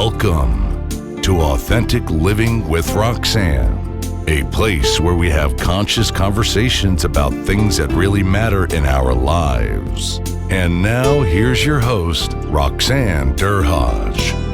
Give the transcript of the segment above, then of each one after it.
Welcome to Authentic Living with Roxanne, a place where we have conscious conversations about things that really matter in our lives. And now here's your host, Roxanne Durhaj.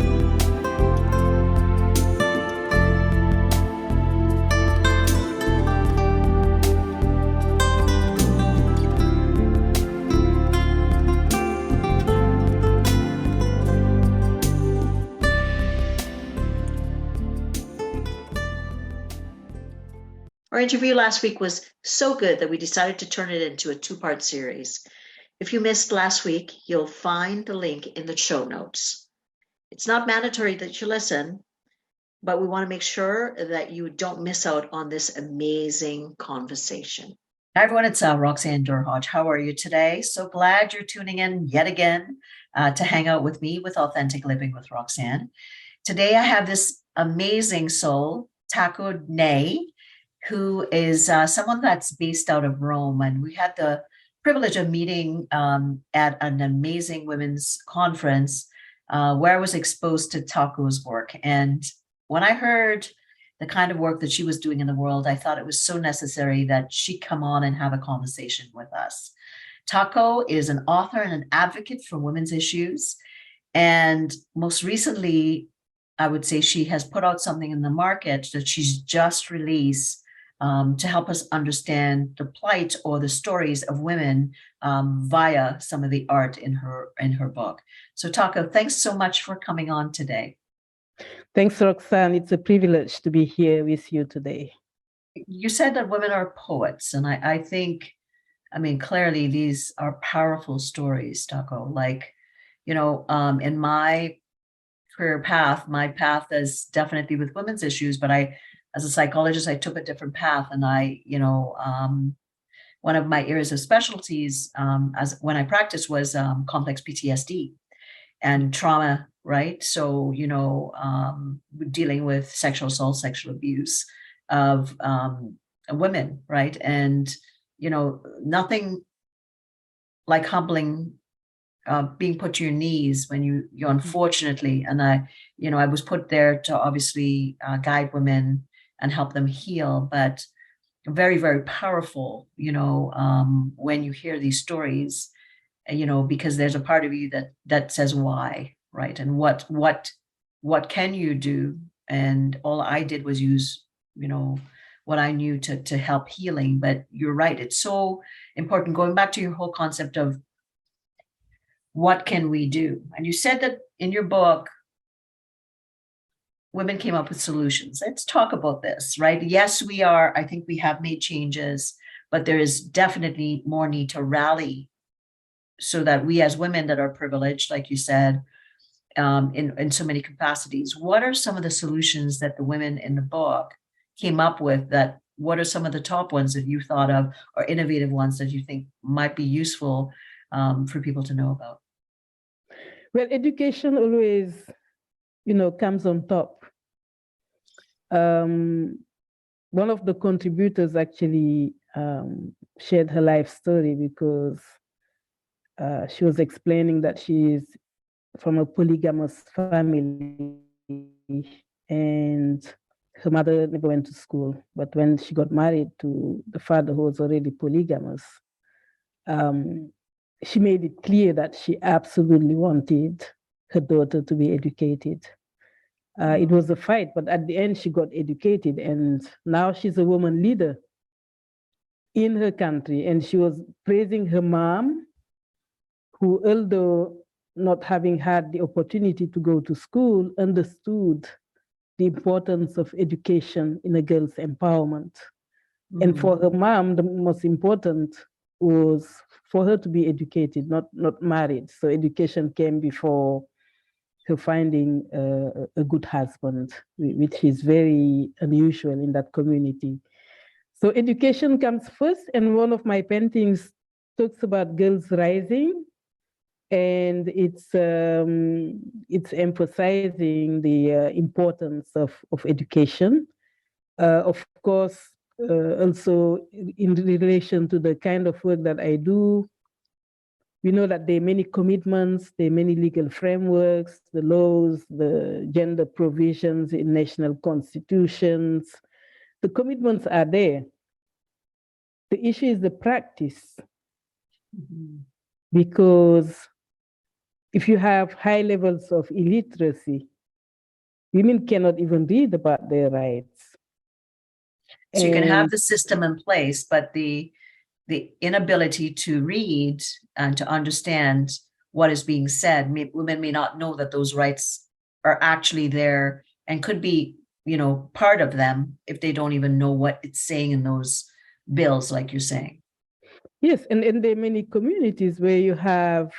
Our interview last week was so good that we decided to turn it into a two-part series. If you missed last week, you'll find the link in the show notes. It's not mandatory that you listen, but we want to make sure that you don't miss out on this amazing conversation. Hi, everyone. It's Roxanne Durhaj. How are you today? So glad you're tuning in yet again to hang out with me with Authentic Living with Roxanne. Today, I have this amazing soul, Tacko Ndiaye, who is someone that's based out of Rome. And we had the privilege of meeting at an amazing women's conference where I was exposed to Tacko's work. And when I heard the kind of work that she was doing in the world, I thought it was so necessary that she come on and have a conversation with us. Tacko is an author and an advocate for women's issues. And most recently, I would say she has put out something in the market that she's just released to help us understand the plight or the stories of women via some of the art in her book. So Tacko, thanks so much for coming on today. Thanks, Roxanne. It's a privilege to be here with you today. You said that women are poets, and I think, clearly these are powerful stories, Tacko. Like, in my career path, my path is definitely with women's issues, but as a psychologist, I took a different path, and one of my areas of specialties when I practiced was complex PTSD and trauma, right? So, dealing with sexual assault, sexual abuse of women, right? And, nothing like humbling, being put to your knees when you unfortunately, and I was put there to obviously guide women and help them heal, but very, very powerful, when you hear these stories, because there's a part of you that says why, right? And what can you do? And all I did was use, what I knew to help healing. But you're right, it's so important. Going back to your whole concept of what can we do? And you said that in your book, women came up with solutions. Let's talk about this, right? Yes, I think we have made changes, but there is definitely more need to rally so that we as women that are privileged, like you said, in so many capacities, what are some of the solutions that the women in the book came up with? What are some of the top ones that you thought of, or innovative ones that you think might be useful for people to know about? Well, education always, comes on top. One of the contributors actually shared her life story because she was explaining that she is from a polygamous family and her mother never went to school. But when she got married to the father who was already polygamous, she made it clear that she absolutely wanted her daughter to be educated. It was a fight, but at the end she got educated, and now she's a woman leader in her country. And she was praising her mom, who, although not having had the opportunity to go to school, understood the importance of education in a girl's empowerment. Mm-hmm. And for her mom, the most important was for her to be educated, not married. So education came before her finding a good husband, which is very unusual in that community. So education comes first, and one of my paintings talks about girls rising, and it's emphasizing the importance of education. Of course, also in relation to the kind of work that I do, We know that there are many commitments, there are many legal frameworks, the laws, the gender provisions in national constitutions. The commitments are there. The issue is the practice. Because if you have high levels of illiteracy, women cannot even read about their rights. So you can have And the system in place, but the inability to read and to understand what is being said, women may not know that those rights are actually there and could be, part of them if they don't even know what it's saying in those bills, like you're saying. yes, and there are many communities where you have,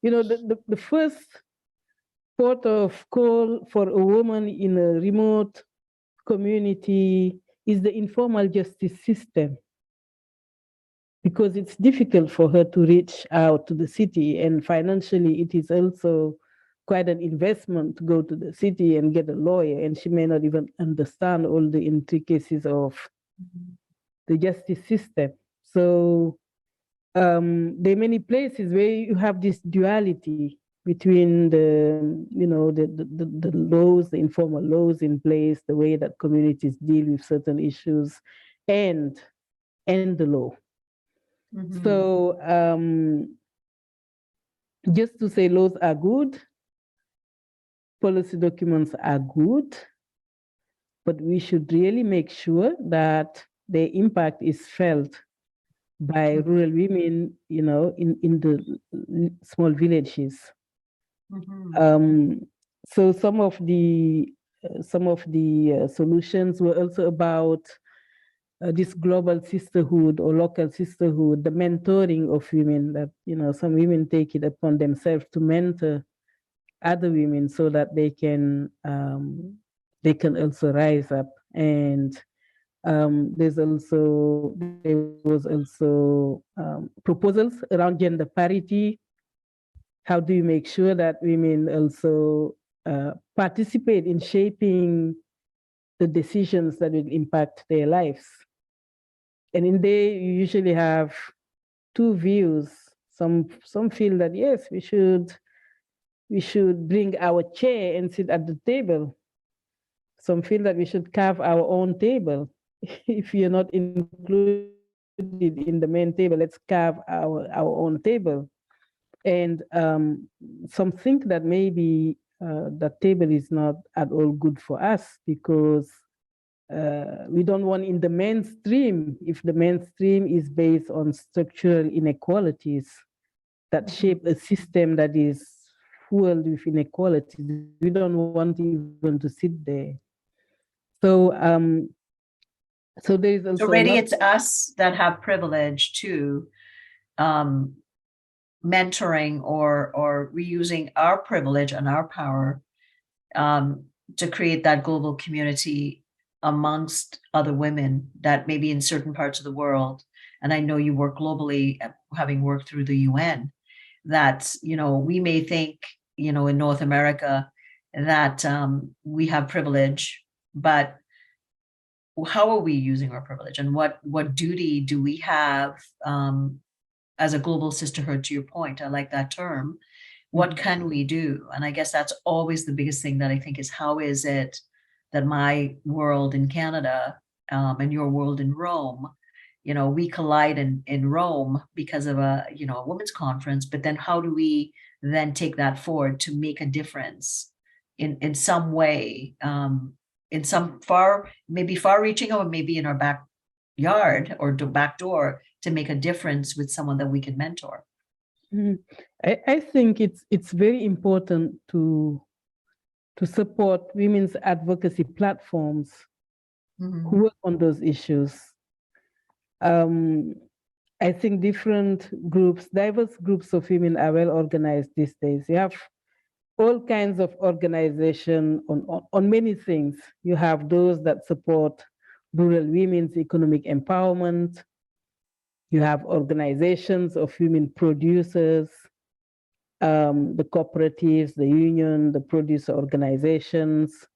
the first port of call for a woman in a remote community is the informal justice system, because it's difficult for her to reach out to the city, and financially it is also quite an investment to go to the city and get a lawyer, and she may not even understand all the intricacies of the justice system. So there are many places where you have this duality between the laws, the informal laws in place, the way that communities deal with certain issues, and the law. So just to say laws are good, policy documents are good, but we should really make sure that their impact is felt by rural women, in the small villages. So some of the solutions were also about this global sisterhood or local sisterhood, the mentoring of women, that some women take it upon themselves to mentor other women so that they can also rise up. And there was also proposals around gender parity. How do you make sure that women also participate in shaping the decisions that will impact their lives? And in there, you usually have two views. Some feel that yes, we should bring our chair and sit at the table. Some feel that we should carve our own table. If you're not included in the main table, let's carve our own table. And some think that maybe that table is not at all good for us, because we don't want in the mainstream, if the mainstream is based on structural inequalities that shape a system that is fueled with inequalities, we don't want even to sit there. So so there is also already it's us that have privilege to mentoring or reusing our privilege and our power to create that global community amongst other women that maybe in certain parts of the world. And I know you work globally, having worked through the UN, that, we may think, in North America that we have privilege, but how are we using our privilege, and what duty do we have as a global sisterhood? To your point, I like that term. What can we do? And I guess that's always the biggest thing that I think is, how is it that my world in Canada and your world in Rome, we collide in Rome because of a women's conference, but then how do we then take that forward to make a difference in some way, in some maybe far reaching, or maybe in our backyard or back door, to make a difference with someone that we can mentor? I think it's very important to support women's advocacy platforms who work on those issues. I think different groups, diverse groups of women are well organized these days. You have all kinds of organization on many things. You have those that support rural women's economic empowerment. You have organizations of women producers, the cooperatives, the union, the producer organizations.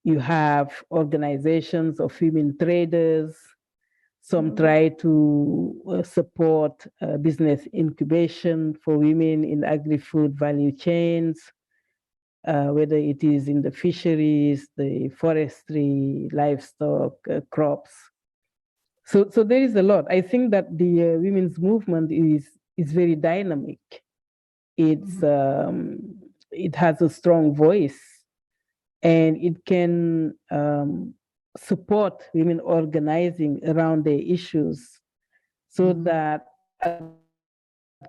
You have organizations of women traders, Some try to support business incubation for women in agri-food value chains, whether it is in the fisheries, the forestry, livestock, crops. So there is a lot. I think that the women's movement is very dynamic. It's it has a strong voice, and it can support women organizing around their issues, so that at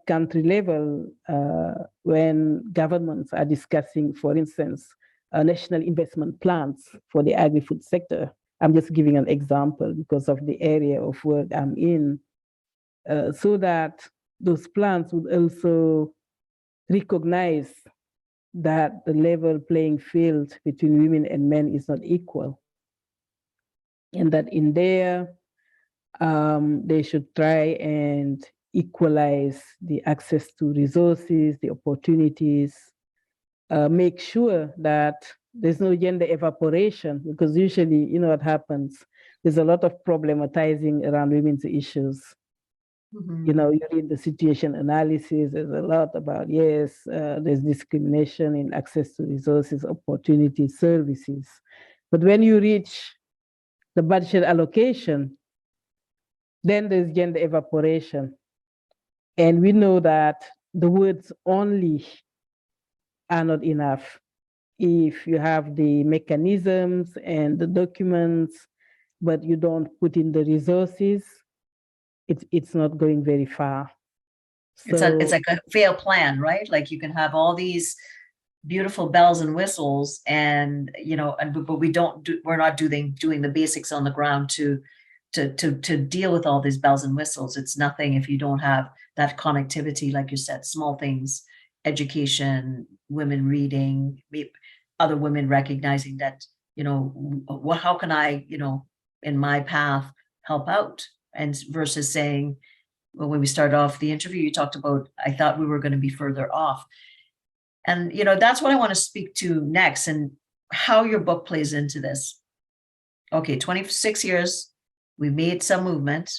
country level, when governments are discussing, for instance, national investment plans for the agri-food sector, I'm just giving an example because of the area of work I'm in, so that those plans would also recognize that the level playing field between women and men is not equal, and that in there, they should try and equalize the access to resources, the opportunities, make sure that there's no gender evaporation, because usually, you know what happens, there's a lot of problematizing around women's issues. You know, you read the situation analysis, there's a lot about, yes, there's discrimination in access to resources, opportunities, services. But when you reach the budget allocation, then there's gender evaporation. And we know that the words only are not enough. If you have the mechanisms and the documents, but you don't put in the resources, it's not going very far. So It's like a failed plan, right? Like you can have all these beautiful bells and whistles, and but we're not doing the basics on the ground to deal with all these bells and whistles. It's nothing if you don't have that connectivity, like you said, small things, education, women reading, other women recognizing that, how can I, in my path help out? And versus saying, well, when we started off the interview, you talked about, I thought we were going to be further off. And, that's what I want to speak to next, and how your book plays into this. Okay, 26 years, we've made some movement,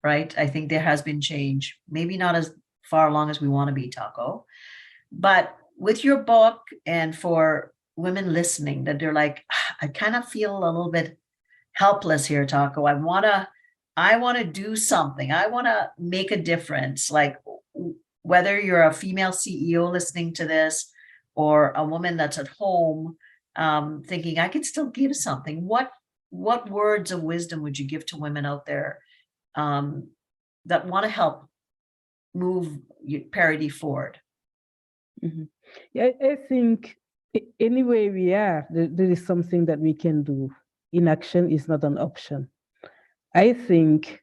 right? I think there has been change, maybe not as far along as we want to be, Tacko. But with your book, and for women listening, that they're like, I kind of feel a little bit helpless here, Tacko. I want to do something. I want to make a difference. Like, whether you're a female CEO listening to this, or a woman that's at home thinking, I could still give something. What words of wisdom would you give to women out there that want to help move parity forward? Yeah, I think anyway we are, there is something that we can do. Inaction is not an option. I think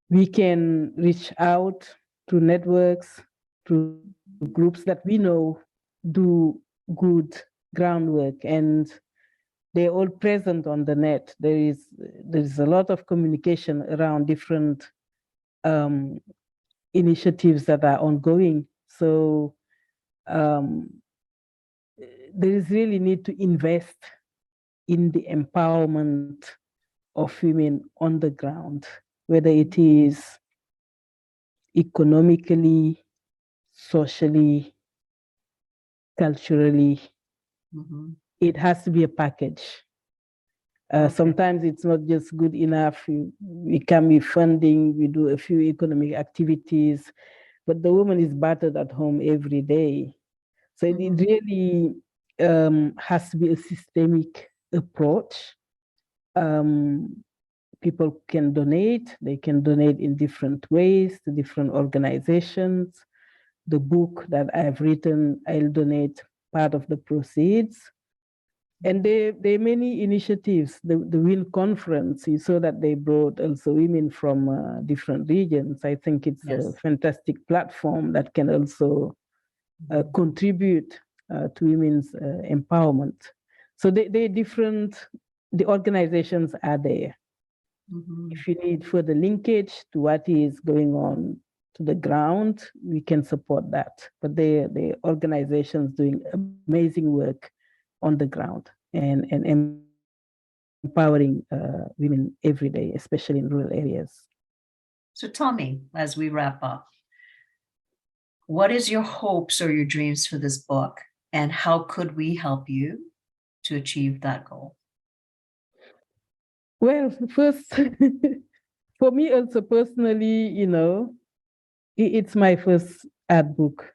we can reach out to networks, to groups that we know do good groundwork, and they're all present on the net. There is a lot of communication around different initiatives that are ongoing. So there is really need to invest in the empowerment of women on the ground, whether it is economically, socially, culturally. It has to be a package. Sometimes it's not just good enough. We can be funding, we do a few economic activities, but the woman is battered at home every day. So it really has to be a systemic approach. People can donate. They can donate in different ways to different organizations. The book that I've written, I'll donate part of the proceeds. And there are many initiatives. The WIN conference, you saw that they brought also women from different regions. I think it's a fantastic platform that can also contribute to women's empowerment. So they're different, the organizations are there. If you need further linkage to what is going on to the ground, we can support that. But the organizations doing amazing work on the ground and empowering women every day, especially in rural areas. So tell me, as we wrap up, what is your hopes or your dreams for this book, and how could we help you to achieve that goal? Well, first, for me also personally, it's my first art book.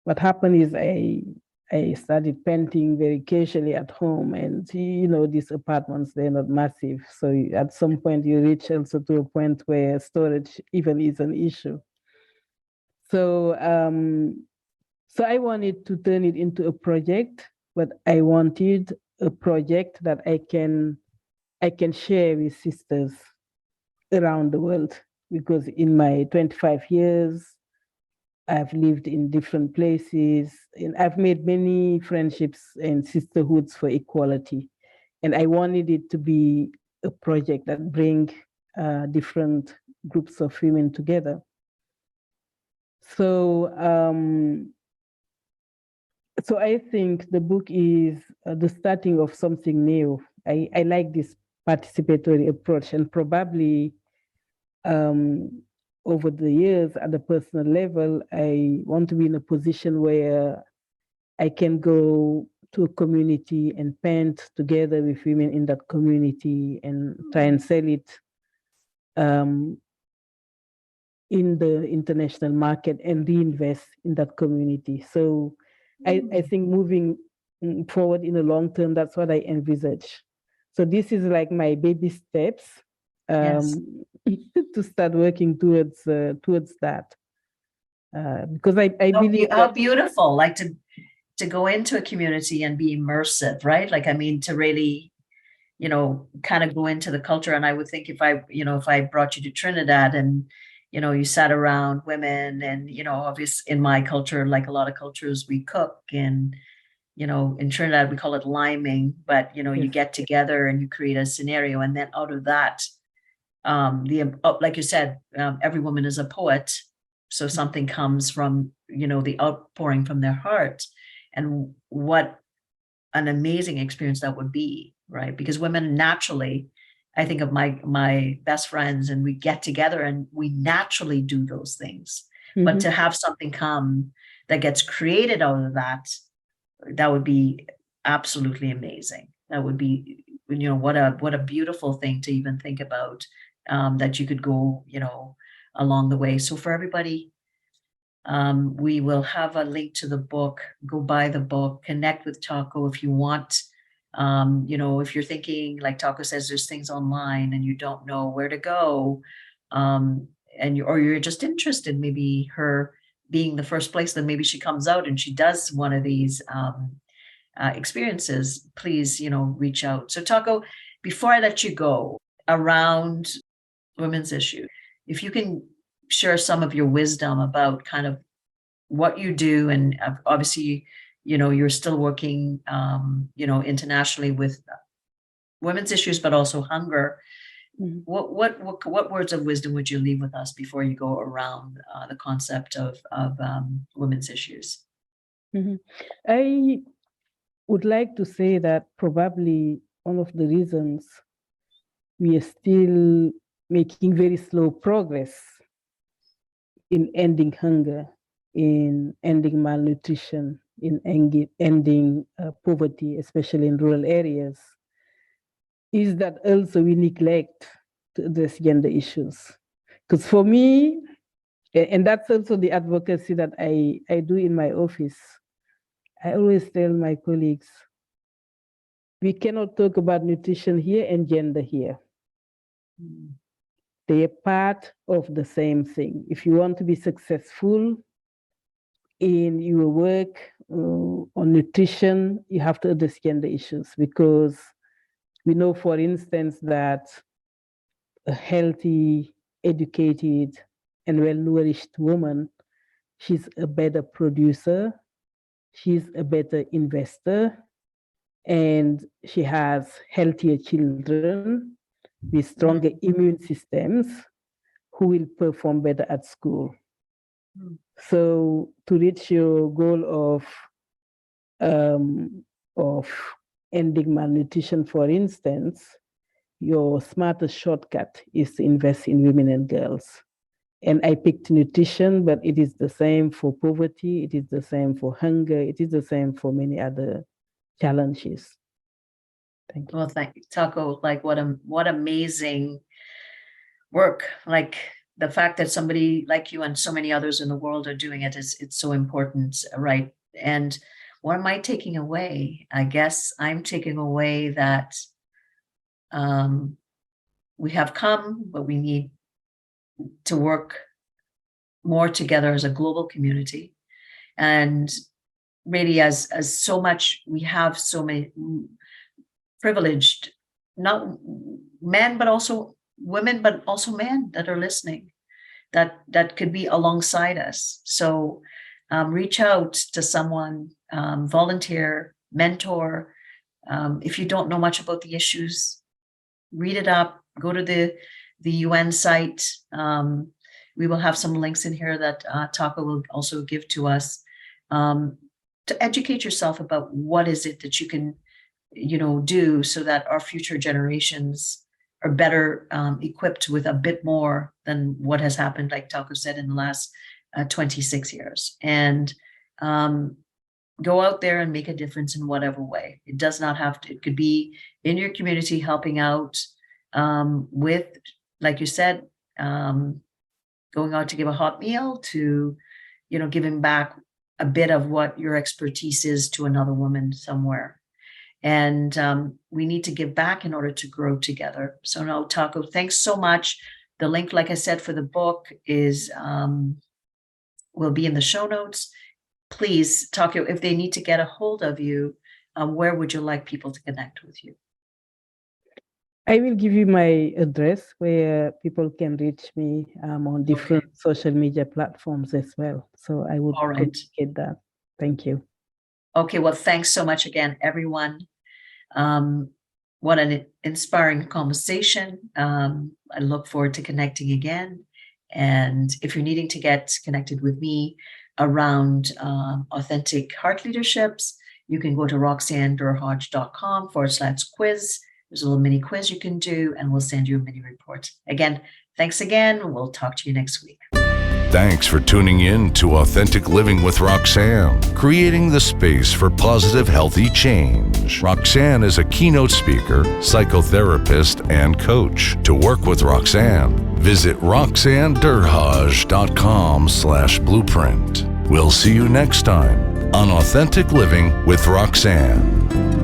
What happened is I started painting very casually at home, and these apartments, they're not massive. So at some point you reach also to a point where storage even is an issue. So so I wanted to turn it into a project, but I wanted a project that I can share with sisters around the world, because in my 25 years, I've lived in different places and I've made many friendships and sisterhoods for equality. And I wanted it to be a project that bring different groups of women together. So, so I think the book is the starting of something new. I like this participatory approach, and probably over the years at the personal level, I want to be in a position where I can go to a community and paint together with women in that community and try and sell it in the international market and reinvest in that community. So I think moving forward in the long term, that's what I envisage. So this is like my baby steps Yes. to start working towards that. Because I believe How that, beautiful, like to go into a community and be immersive, right? Like, I mean, to really, kind of go into the culture. And I would think if I brought you to Trinidad and, you sat around women and, obviously in my culture, like a lot of cultures, we cook and, in Trinidad, we call it liming, but, you yes, get together and you create a scenario. And then out of that, like you said, every woman is a poet. So something comes from, the outpouring from their heart. And what an amazing experience that would be, right? Because women naturally, I think of my best friends, and we get together and we naturally do those things. But to have something come that gets created out of that would be absolutely amazing. That would be, what a beautiful thing to even think about, that you could go, along the way. So for everybody, we will have a link to the book. Go buy the book, connect with Tacko if you want. If you're thinking, like Tacko says, there's things online and you don't know where to go, or you're just interested, maybe her being the first place, then maybe she comes out and she does one of these experiences, please, reach out. So Tacko, before I let you go, around women's issue, if you can share some of your wisdom about kind of what you do, and obviously, you're still working, internationally with women's issues, but also hunger. What words of wisdom would you leave with us before you go around the concept of women's issues? I would like to say that probably one of the reasons we are still making very slow progress in ending hunger, in ending malnutrition, in ending poverty, especially in rural areas, is that also we neglect to address gender issues. Because for me, and that's also the advocacy that I do in my office, I always tell my colleagues, we cannot talk about nutrition here and gender here. They are part of the same thing. If you want to be successful in your work on nutrition, you have to address gender issues, because we know, for instance, that a healthy, educated, and well-nourished woman, she's a better producer, she's a better investor, and she has healthier children with stronger immune systems who will perform better at school. So to reach your goal of ending malnutrition, for instance, your smartest shortcut is to invest in women and girls. And I picked nutrition, but it is the same for poverty, it is the same for hunger, it is the same for many other challenges. Thank you. Well, thank you, Tacko. Like what amazing work. Like the fact that somebody like you and so many others in the world are doing it it's so important, right? And what am I taking away? I guess I'm taking away that we have come, but we need to work more together as a global community. And really, as so much, we have so many privileged, not men, but also women, but also men that are listening, that could be alongside us. So reach out to someone, volunteer, mentor. If you don't know much about the issues, read it up, go to the UN site. We will have some links in here that Tacko will also give to us to educate yourself about what is it that you can, do so that our future generations are better equipped with a bit more than what has happened, like Tacko said, in the last 26 years. And go out there and make a difference in whatever way. It does not have to, it could be in your community helping out with, like you said, going out to give a hot meal, to, giving back a bit of what your expertise is to another woman somewhere. And we need to give back in order to grow together. So no, Tacko, thanks so much. The link, like I said, for the book is will be in the show notes. Please, Tacko, if they need to get a hold of you, where would you like people to connect with you? I will give you my address where people can reach me on different social media platforms as well. So I would communicate that. Thank you. Okay, well, thanks so much again, everyone. What an inspiring conversation. I look forward to connecting again. And if you're needing to get connected with me around authentic heart leaderships, you can go to roxannedurhodge.com/quiz. There's a little mini quiz you can do, and we'll send you a mini report. Again, thanks again. We'll talk to you next week. Thanks for tuning in to Authentic Living with Roxanne, creating the space for positive, healthy change. Roxanne is a keynote speaker, psychotherapist, and coach. To work with Roxanne, visit roxannedurhodge.com/blueprint. We'll see you next time on Authentic Living with Roxanne.